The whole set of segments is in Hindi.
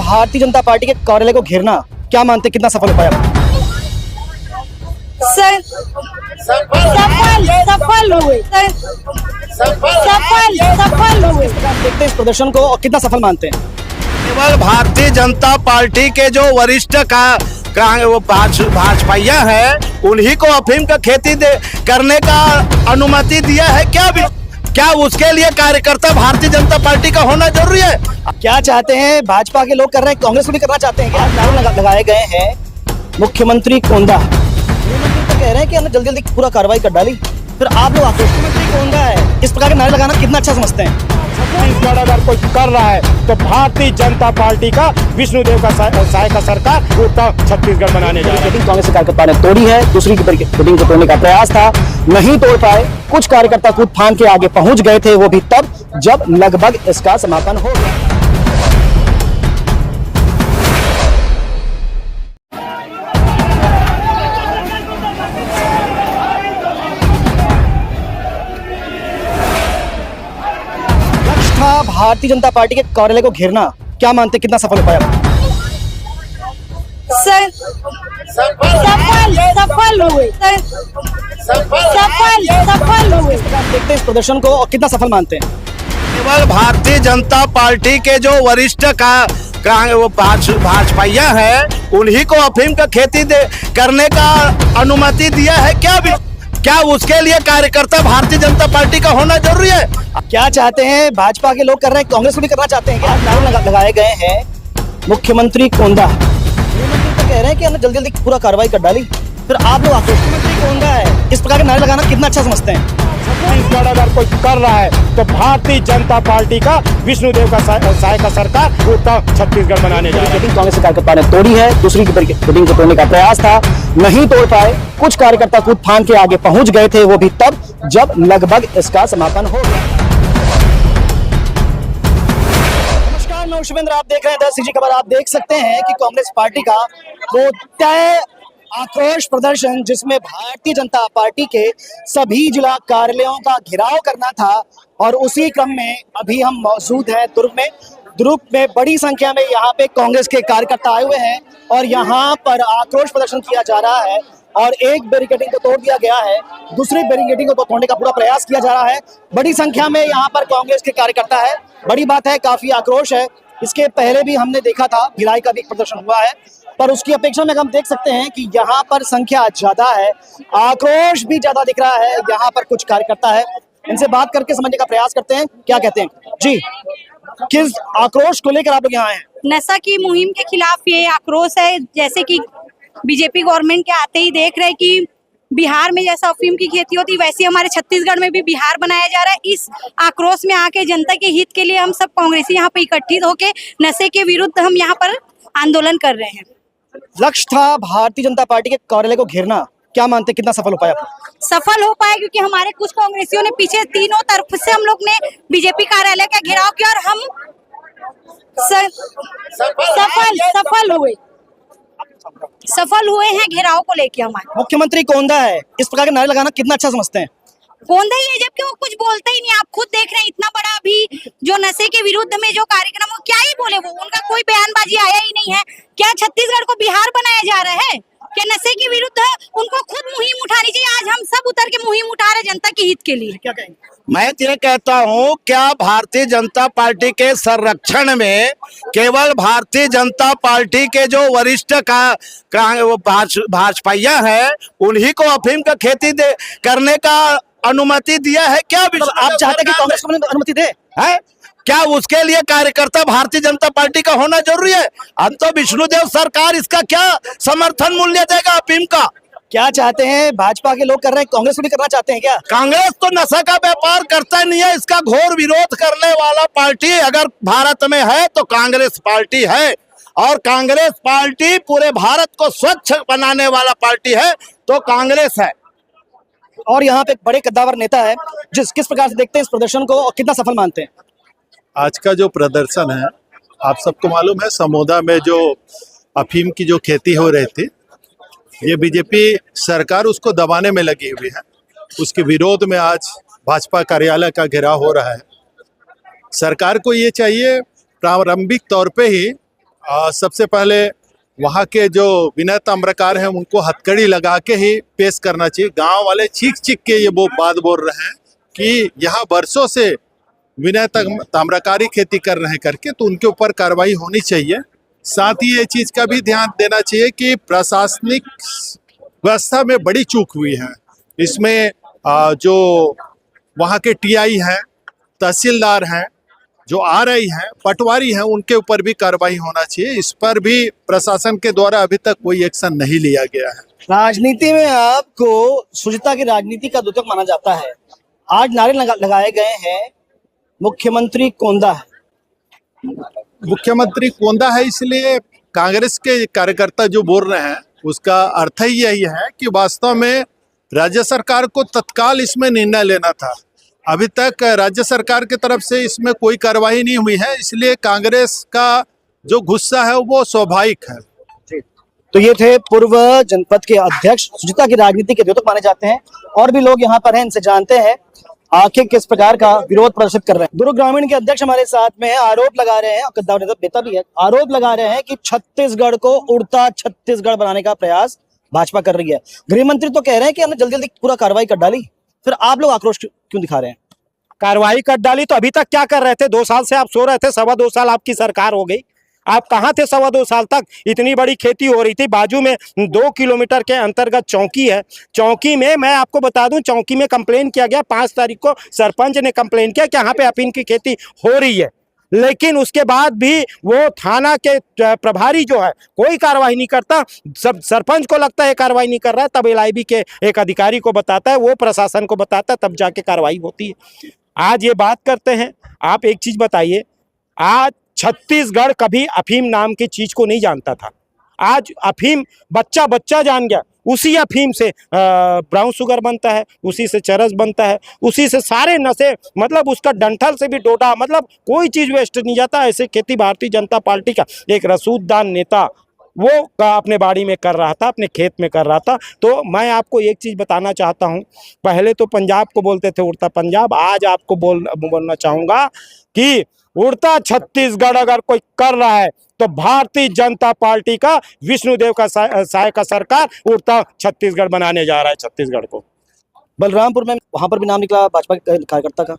भारतीय जनता पार्टी के कार्यालय को घेरना क्या मानते कितना सफल हो पाया? सफल हुए। देखते हैं इस प्रदर्शन को और कितना सफल मानते हैं? केवल भारतीय जनता पार्टी के जो वरिष्ठ भाजपाइया है उन्हीं को अफीम का खेती करने का अनुमति दिया है। क्या उसके लिए कार्यकर्ता भारतीय जनता पार्टी का होना जरूरी है? क्या चाहते हैं? भाजपा के लोग कर रहे हैं, कांग्रेस को भी करना चाहते हैं। क्या नारे लगाए गए हैं मुख्यमंत्री कोंदा, मुख्यमंत्री तो कह रहे हैं कि हमने जल्दी जल्दी पूरा कार्रवाई कर डाली, फिर आप लोग आते मुख्यमंत्री कोंदा है। इस प्रकार के नारे लगाना कितना अच्छा समझते हैं? छत्तीसगढ़ अगर कोई कर रहा है तो भारतीय जनता पार्टी का विष्णुदेव का सहाय का सरकार पूरा छत्तीसगढ़ बनाने जा रहा है। कांग्रेस के कार्यकर्ता ने तोड़ी है, दूसरी की बैरिकेडिंग को तोड़ने का प्रयास था, नहीं तोड़ पाए। कुछ कार्यकर्ता कूद फांद के आगे पहुंच गए थे, वो भी तब जब लगभग इसका समापन हो गया। भारतीय जनता पार्टी के कार्यालय को घेरना क्या मानते कितना सफल हो पाया? सफल हुए। देखते हैं इस प्रदर्शन को और कितना सफल मानते हैं? केवल भारतीय जनता पार्टी के जो वरिष्ठ भाजपाइया है उन्हीं को अफीम का खेती करने का अनुमति दिया है। क्या उसके लिए कार्यकर्ता भारतीय जनता पार्टी का होना जरूरी है? क्या चाहते हैं? भाजपा के लोग कर रहे हैं, कांग्रेस को भी करना चाहते हैं। क्या नारे लगाए गए हैं मुख्यमंत्री कोंदा, मुख्यमंत्री तो कह रहे हैं कि हमने जल्दी जल्दी पूरा कार्रवाई कर डाली, फिर आप लोग आते मुख्यमंत्री कोंदा है। इस प्रकार के नारे लगाना कितना अच्छा समझते हैं? छत्तीसगढ़ अगर कोई कर रहा है तो भारतीय जनता पार्टी का विष्णुदेव का सहाय का सरकार पूरा छत्तीसगढ़ बनाने जा रहा है। कांग्रेस के कार्यकर्ता ने तोड़ी है, दूसरी की बैरिकेडिंग को तोड़ने का प्रयास था, नहीं तोड़ पाए। कुछ कार्यकर्ता कूद फांद के आगे पहुंच गए थे, वो भी तब जब लगभग इसका समापन हो गया। नमस्कार, मैं शुभेंद्र, आप देख रहे हैं 10 सीजी खबर। आप देख सकते हैं कि कांग्रेस पार्टी का वो तय आक्रोश प्रदर्शन, जिसमें भारतीय जनता पार्टी के सभी जिला कार्यालयों का घेराव करना था, और उसी क्रम में अभी हम मौजूद हैं दुर्ग में बड़ी संख्या में यहाँ पे कांग्रेस के कार्यकर्ता आए हुए हैं और यहाँ पर आक्रोश प्रदर्शन किया जा रहा है। और एक बैरिकेडिंग को तोड़ दिया गया है, दूसरी बैरिकेडिंग को तोड़ने का पूरा प्रयास किया जा रहा है। बड़ी संख्या में यहाँ पर कांग्रेस के कार्यकर्ता है, बड़ी बात है, काफी आक्रोश है। इसके पहले भी हमने देखा था, भिलाई का भी प्रदर्शन हुआ है, पर उसकी अपेक्षा में हम देख सकते हैं कि यहाँ पर संख्या ज्यादा है, आक्रोश भी ज्यादा दिख रहा है। यहाँ पर कुछ कार्यकर्ता है, इनसे बात करके समझने का प्रयास करते हैं, क्या कहते हैं जी। किस आक्रोश को लेकर आप लोग यहाँ हैं? नशा की मुहिम के खिलाफ ये आक्रोश है। जैसे कि बीजेपी गवर्नमेंट के आते ही देख रहे कि बिहार में जैसा अफीम की खेती होती वैसे हमारे छत्तीसगढ़ में भी बिहार बनाया जा रहा है। इस आक्रोश में आके जनता के हित के लिए हम सब कांग्रेसी यहाँ पे इकट्ठित होके नशे के विरुद्ध हम यहाँ पर आंदोलन कर रहे हैं। लक्ष्य था भारतीय जनता पार्टी के कार्यालय को घेरना, क्या मानते कितना सफल हो पाया? सफल हो पाया, क्योंकि हमारे कुछ कांग्रेसियों ने पीछे तीनों तरफ से हम लोग ने बीजेपी कार्यालय का घेराव किया और हम सफल हुए हैं घेराव को लेके। हमारे मुख्यमंत्री कोंदा है, इस प्रकार के नारे लगाना कितना अच्छा समझते हैं? कोंदा ही है, जबकि वो कुछ बोलते ही नहीं। आप खुद देख रहे हैं, इतना बड़ा अभी जो नशे के विरुद्ध में जो कार्यक्रम, वो क्या ही बोले, वो उनका कोई बयानबाजी आया ही नहीं है। क्या छत्तीसगढ़ को बिहार बनाया जा रहा है? क्या नशे के विरुद्ध उनको खुद मुहिम उठानी चाहिए? आज हम सब उतर के मुहिम उठा रहे जनता के हित के लिए। क्या कहेंगे? मैं ये कहता हूँ, क्या भारतीय जनता पार्टी के संरक्षण में केवल भारतीय जनता पार्टी के जो वरिष्ठ भाजपाइया है उन्हीं को अफीम का खेती करने का अनुमति दिया है? क्या आप चाहते हैं कि कांग्रेस को अनुमति दे? है? क्या उसके लिए कार्यकर्ता भारतीय जनता पार्टी का होना जरूरी है? हम तो विष्णुदेव सरकार इसका क्या समर्थन मूल्य देगा अफीम का? क्या चाहते हैं? भाजपा के लोग कर रहे हैं, कांग्रेस को भी करना चाहते हैं। क्या कांग्रेस तो नशा का व्यापार करता नहीं है, इसका घोर विरोध करने वाला पार्टी अगर भारत में है तो कांग्रेस पार्टी है, और कांग्रेस पार्टी पूरे भारत को स्वच्छ बनाने वाला पार्टी है तो कांग्रेस है। और यहाँ पे एक बड़े कद्दावर नेता है, किस प्रकार से देखते हैं इस प्रदर्शन को और कितना सफल मानते हैं? आज का जो प्रदर्शन है, आप सबको मालूम है, समोदा में जो अफीम की जो खेती हो रही थी, ये बीजेपी सरकार उसको दबाने में लगी हुई है। उसके विरोध में आज भाजपा कार्यालय का घेराव हो रहा है। सरकार को ये चाहिए प्रारंभिक तौर पे ही सबसे पहले वहाँ के जो विनय ताम्रकार हैं उनको हथकड़ी लगा के ही पेश करना चाहिए। गांव वाले चीख चीख के ये वो बात बोल रहे हैं कि यहाँ बरसों से विनय ताम्रकारी खेती कर रहे हैं करके, तो उनके ऊपर कार्रवाई होनी चाहिए। साथ ही ये चीज़ का भी ध्यान देना चाहिए कि प्रशासनिक व्यवस्था में बड़ी चूक हुई है। इसमें जो वहाँ के टीआई हैं, तहसीलदार हैं, जो आरआई हैं, पटवारी हैं, उनके ऊपर भी कार्रवाई होना चाहिए। इस पर भी प्रशासन के द्वारा अभी तक कोई एक्शन नहीं लिया गया है। राजनीति में आपको शुचिता की राजनीति का द्योतक माना जाता है। आज नारे लगाए गए हैं मुख्यमंत्री कोंदा है। मुख्यमंत्री कोंदा है, इसलिए कांग्रेस के कार्यकर्ता जो बोल रहे हैं उसका अर्थ ही यही है कि वास्तव में राज्य सरकार को तत्काल इसमें निर्णय लेना था। अभी तक राज्य सरकार की तरफ से इसमें कोई कार्रवाई नहीं हुई है, इसलिए कांग्रेस का जो गुस्सा है वो स्वाभाविक है। तो ये थे पूर्व जनपद के अध्यक्ष, शुचिता की राजनीति के द्योतक माने जाते हैं। और भी लोग यहाँ पर हैं, इनसे जानते हैं आखिर किस प्रकार का विरोध प्रदर्शित कर रहे हैं। दुर्ग ग्रामीण के अध्यक्ष हमारे साथ में आरोप लगा रहे हैं, कद्दावर नेता भी है, आरोप लगा रहे हैं कि छत्तीसगढ़ को उड़ता छत्तीसगढ़ बनाने का प्रयास भाजपा कर रही है। गृह मंत्री तो कह रहे हैं कि हमने जल्दी जल्दी पूरा कार्रवाई कर डाली, फिर आप लोग आक्रोश क्यों दिखा रहे हैं? कार्रवाई कर डाली तो अभी तक क्या कर रहे थे? 2 साल से आप सो रहे थे। 2.25 साल आपकी सरकार हो गई, आप कहाँ थे? 2.25 साल तक इतनी बड़ी खेती हो रही थी। बाजू में 2 किलोमीटर के अंतर्गत चौकी है। चौकी में मैं आपको बता दूं, चौकी में कंप्लेन किया गया। 5 तारीख को सरपंच ने कंप्लेन किया कि यहाँ पे अफीम की खेती हो रही है, लेकिन उसके बाद भी वो थाना के प्रभारी जो है कोई कार्रवाई नहीं करता। सब सरपंच को लगता है कार्रवाई नहीं कर रहा है, तब एलआईबी के एक अधिकारी को बताता है, वो प्रशासन को बताता है, तब जाके कार्रवाई होती है। आज ये बात करते हैं। आप एक चीज बताइए, आज छत्तीसगढ़ कभी अफीम नाम की चीज को नहीं जानता था। आज अफीम बच्चा बच्चा जान गया। उसी अफीम से ब्राउन शुगर बनता है, उसी से चरस बनता है, उसी से सारे नशे, मतलब उसका डंठल से भी डोडा, मतलब कोई चीज वेस्ट नहीं जाता। ऐसे खेती भारतीय जनता पार्टी का एक रसूखदार नेता वो अपने बाड़ी में कर रहा था, अपने खेत में कर रहा था। तो मैं आपको एक चीज़ बताना चाहता हूँ, पहले तो पंजाब को बोलते थे उड़ता पंजाब, आज आपको बोलना चाहूँगा कि उड़ता छत्तीसगढ़ अगर कोई कर रहा है तो भारतीय जनता पार्टी का विष्णुदेव का साय का सरकार उड़ता छत्तीसगढ़ बनाने जा रहा है छत्तीसगढ़ को। बलरामपुर में वहां पर भी नाम निकला भाजपा के कार्यकर्ता का।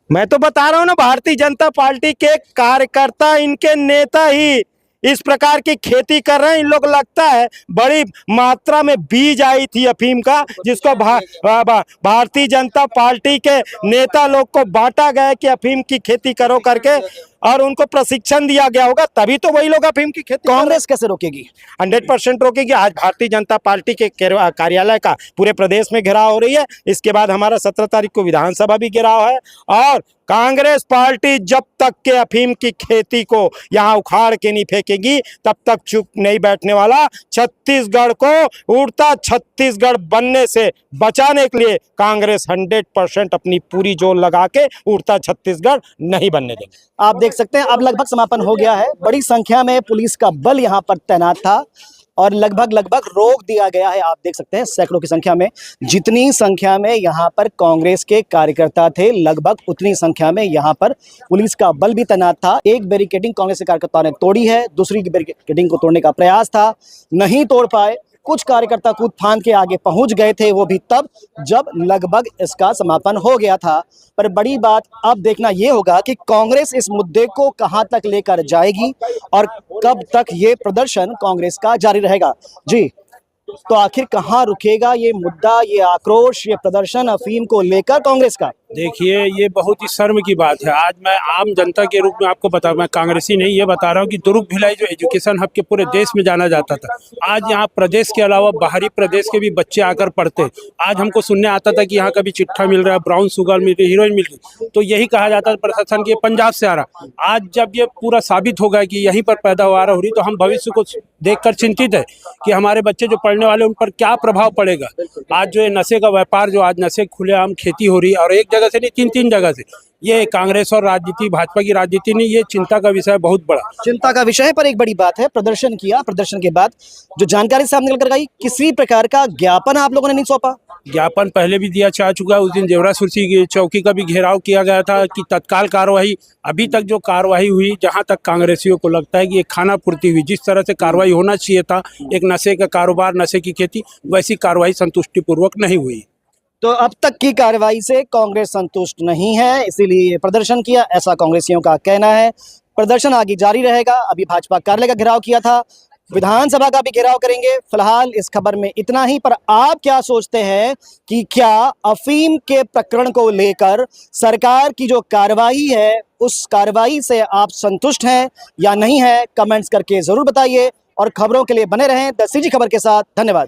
मैं तो बता रहा हूँ ना, भारतीय जनता पार्टी के कार्यकर्ता, इनके नेता ही इस प्रकार की खेती कर रहे हैं। इन लोग लगता है बड़ी मात्रा में बीज आई थी अफीम का, जिसको भारतीय जनता पार्टी के नेता लोग को बांटा गया कि अफीम की खेती करो करके, और उनको प्रशिक्षण दिया गया होगा, तभी तो वही लोग अफीम की खेती। कांग्रेस कैसे रोकेगी? 100% रोकेगी। आज भारतीय जनता पार्टी के कार्यालय का पूरे प्रदेश में घेराव हो रही है। इसके बाद हमारा 17 तारीख को विधानसभा भी घेराव है। और कांग्रेस पार्टी जब तक के अफीम की खेती को यहाँ उखाड़ के नहीं फेंकेगी, तब तक चुप नहीं बैठने वाला। छत्तीसगढ़ को उड़ता छत्तीसगढ़ बनने से बचाने के लिए कांग्रेस 100% अपनी पूरी जोर लगा के उड़ता छत्तीसगढ़ नहीं बनने देंगे। आप देख सकते हैं अब लगभग समापन हो गया है। बड़ी संख्या में पुलिस का बल यहाँ पर तैनात था और लगभग रोक दिया गया है। आप देख सकते हैं सैकड़ों की संख्या में, जितनी संख्या में यहाँ पर कांग्रेस के कार्यकर्ता थे, लगभग उतनी संख्या में यहाँ पर पुलिस का बल भी तैनात था। एक बैरिकेडिंग कांग्रेस के कार्यकर्ताओं ने तोड़ी है, दूसरी बैरिकेडिंग को तोड़ने का प्रयास था, नहीं तोड़ पाए। कुछ कार्यकर्ता कूद फांद के आगे पहुंच गए थे, वो भी तब जब लगभग इसका समापन हो गया था। पर बड़ी बात अब देखना ये होगा कि कांग्रेस इस मुद्दे को कहां तक लेकर जाएगी और कब तक ये प्रदर्शन कांग्रेस का जारी रहेगा। जी, तो आखिर कहां रुकेगा ये मुद्दा, ये आक्रोश, ये प्रदर्शन अफीम को लेकर कांग्रेस का? देखिए, ये बहुत ही शर्म की बात है। आज मैं आम जनता के रूप में आपको बता, मैं कांग्रेसी नहीं, ये बता रहा हूँ कि दुर्ग भिलाई जो एजुकेशन हब के पूरे देश में जाना जाता था, आज यहाँ प्रदेश के अलावा बाहरी प्रदेश के भी बच्चे आकर पढ़ते। आज हमको सुनने आता था कि यहाँ कभी चिट्ठा मिल रहा है, ब्राउन शुगर मिल रही, हीरोइन मिल रही, तो यही कहा जाता था प्रशासन की पंजाब से आ रहा। आज जब ये पूरा साबित हो गया कि यहीं पर पैदावार हो रही, तो हम भविष्य को देखकर चिंतित है कि हमारे बच्चे जो पढ़ने वाले उन पर क्या प्रभाव पड़ेगा। आज जो नशे का व्यापार, जो आज नशे खुलेआम खेती हो रही है, और एक जगह से नहीं, 3 जगह से, ये कांग्रेस और राजनीति, भाजपा की राजनीति नहीं, ये चिंता का विषय बहुत बड़ा चिंता का विषय है। पर एक बड़ी बात है, प्रदर्शन किया, प्रदर्शन के बाद जो जानकारी सामने निकल कर आई, किसी प्रकार का ज्ञापन आप लोगों ने नहीं सौंपा? ज्ञापन पहले भी दिया जा चुका है। उस दिन जेवरा सुरसी की चौकी का भी घेराव किया गया था कि तत्काल कार्रवाई। अभी तक जो कार्रवाई हुई, जहां तक कांग्रेसियों को लगता है कि एक खाना पूर्ति हुई, जिस तरह से कार्रवाई होना चाहिए था, एक नशे का कारोबार, नशे की खेती, वैसी कार्रवाई संतुष्टिपूर्वक नहीं हुई। तो अब तक की कार्रवाई से कांग्रेस संतुष्ट नहीं है, इसीलिए प्रदर्शन किया, ऐसा कांग्रेसियों का कहना है। प्रदर्शन आगे जारी रहेगा। अभी भाजपा कार्यालय का घेराव किया था, विधानसभा का भी घेराव करेंगे। फिलहाल इस खबर में इतना ही। पर आप क्या सोचते हैं कि क्या अफीम के प्रकरण को लेकर सरकार की जो कार्रवाई है, उस कार्रवाई से आप संतुष्ट हैं या नहीं है? कमेंट्स करके जरूर बताइए और खबरों के लिए बने रहें द सीजी खबर के साथ। धन्यवाद।